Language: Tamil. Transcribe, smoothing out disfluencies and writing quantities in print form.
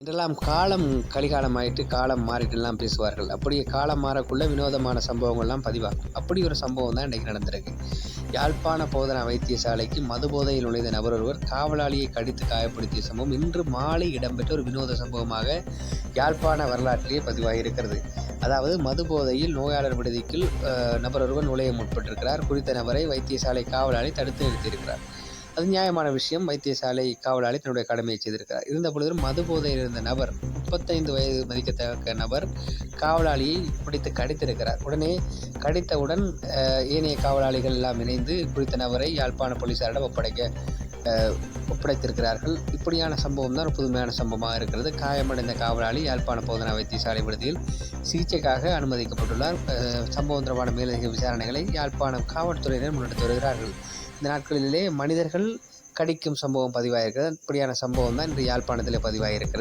இதெல்லாம் காலம் கலிகாலமாயிட்டு, காலம் மாறிட்டுலாம் பேசுவார்கள். அப்படியே காலம் மாறக்குள்ள வினோதமான சம்பவங்கள்லாம் பதிவாகும். அப்படி ஒரு சம்பவம் தான் இன்றைக்கு நடந்திருக்கு. யாழ்ப்பாண போதனா வைத்தியசாலைக்கு மதுபோதையில் நுழைந்த நபர் ஒருவர் காவலாளியை கடித்து காயப்படுத்திய சம்பவம் இன்று மாலை இடம்பெற்ற ஒரு வினோத சம்பவமாக யாழ்ப்பாண வரலாற்றிலேயே பதிவாகியிருக்கிறது. அதாவது மதுபோதையில் நோயாளர் விடுதிக்குள் நபர் ஒருவர் நுழைய முற்பட்டிருக்கிறார். குறித்த நபரை வைத்தியசாலை காவலாளி தடுத்து நிறுத்தியிருக்கிறார். அது நியாயமான விஷயம். வைத்தியசாலை காவலாளி தன்னுடைய கடமையை செய்திருக்கிறார். இருந்த பொழுதும் மது போதையில் இருந்த நபர், 35 வயது மதிக்கத்தக்க நபர், காவலாளியை பிடித்து கடித்திருக்கிறார். உடனே கடித்தவுடன் ஏனைய காவலாளிகள் எல்லாம் இணைந்து குறித்த நபரை யாழ்ப்பாண போலீசாரிடம் ஒப்படைத்திருக்கிறார்கள். இப்படியான சம்பவம் தான் ஒரு புதுமையான சம்பவமாக இருக்கிறது. காயமடைந்த காவலாளி யாழ்ப்பாண போதனா வைத்தியசாலை விடுதியில் சிகிச்சைக்காக அனுமதிக்கப்பட்டுள்ளார். சம்பவம் தொடர்பான மேலதிக விசாரணைகளை யாழ்ப்பாணம் காவல்துறையினர் முன்னெடுத்து வருகிறார்கள். இந்த நாட்களிலே மனிதர்கள் கடிக்கும் சம்பவம் பதிவாயிருக்கிறது. இப்படியான சம்பவம் தான் இன்று யாழ்ப்பாணத்திலே பதிவாயிருக்கிறது.